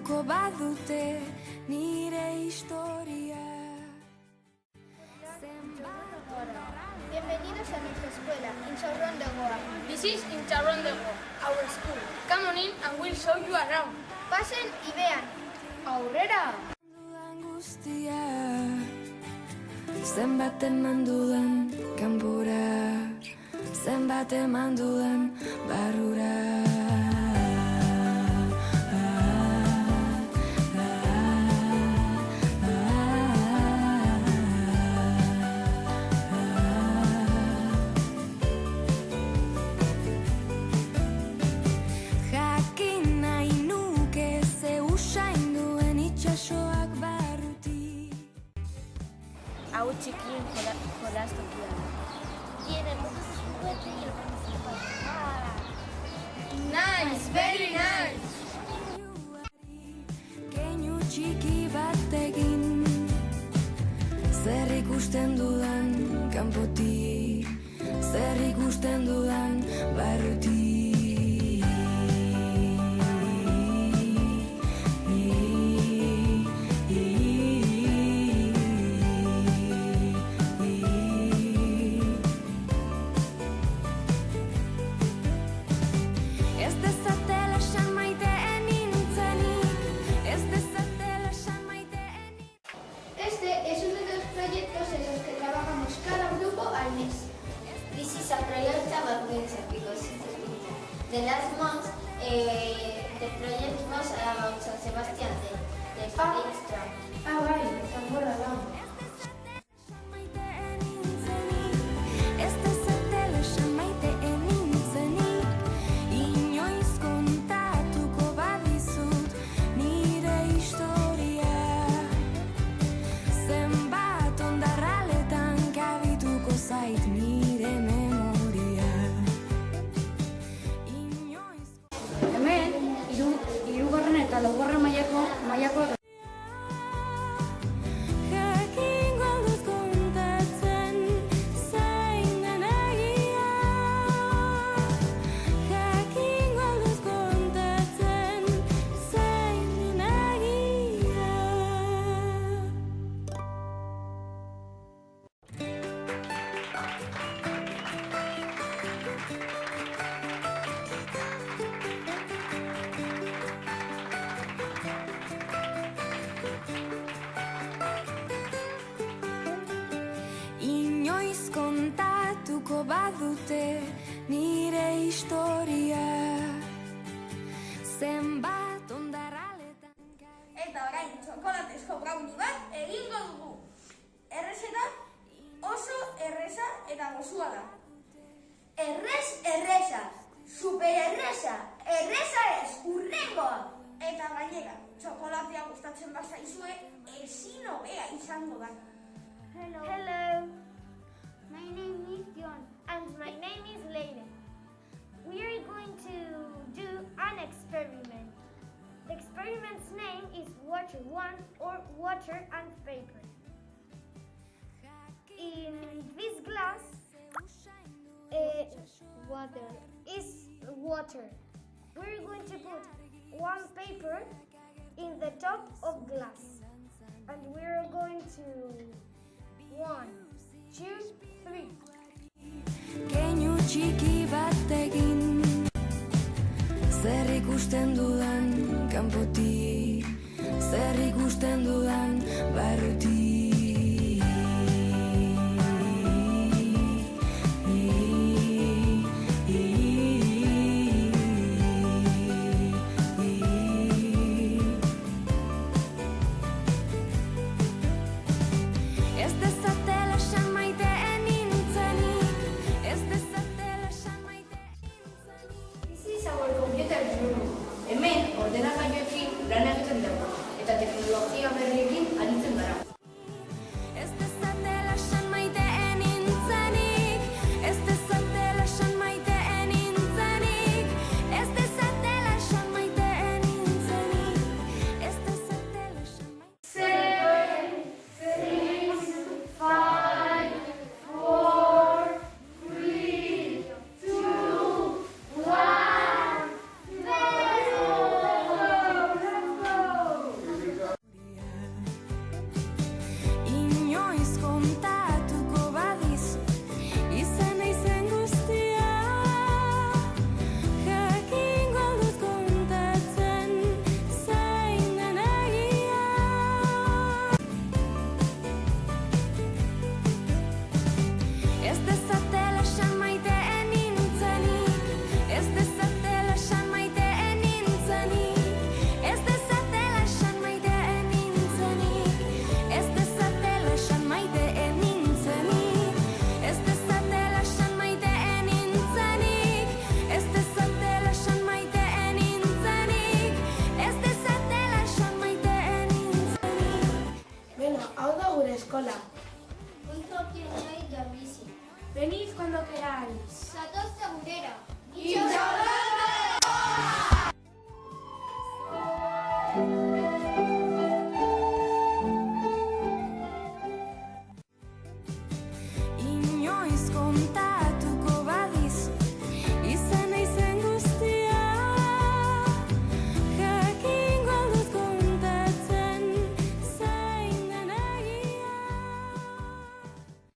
kontatuko badute nire historia. Bienvenidos a nuestra escuela, Intxaurron de Goa. This is Intxaurron de Goa, our school. Come on in and we'll show you around. Pasen y vean. Aurrera! Guztia, zenbat eman dudan kanpora, zenbat eman dudan barrura. Hau txikien jolastokia. Tiene muchos juguetes y lo principal. Nice, very nice! Keinu txiki batekin, zer ikusten dudan kanpotik, zer ikusten dudan barrutik. Este es uno de los proyectos en los que trabajamos cada grupo al mes. This is a project about music because the last month the project was about San Sebastian Day, the extra. Vale, ahora vamos. Hemen, hirugarren eta laugarren mailako Jakingo dut kontatzen zein den egia. Jakingo dut kontatzen zein den egia. Inoiz kontatuko badute nire historia, zenbat ondarraletan. Eta orain txokolatezko brownie bat egingo dugu. Errezeta oso erreza eta gozua da. Erreza, super erreza ez, urrengoa. Eta gainera, txokolatea gustatzen bazaizue, ezin hobea izango da. Hello. My name is John. And my name is Leila. We are going to do an experiment. The experiment's name is Water 1 or Water and Paper. In this glass is water. We're going to put one paper in the top of glass. And we're going to 1, 2, 3. Keinu txiki batekin, zer ikusten dudan kanpotik, zer ikusten dudan barrutik. Ez dezatela esan maiteen nintzenik, ez dezatela esan maiteen nintzenik. This is our computer room. Hemen ordenagailuekin lan egiten dugu eta teknologia berriekin aritzen gara. Hola. Goizorki nahi jarbizi. Venid cuando queráis. Zatozte gurera. Itxaron!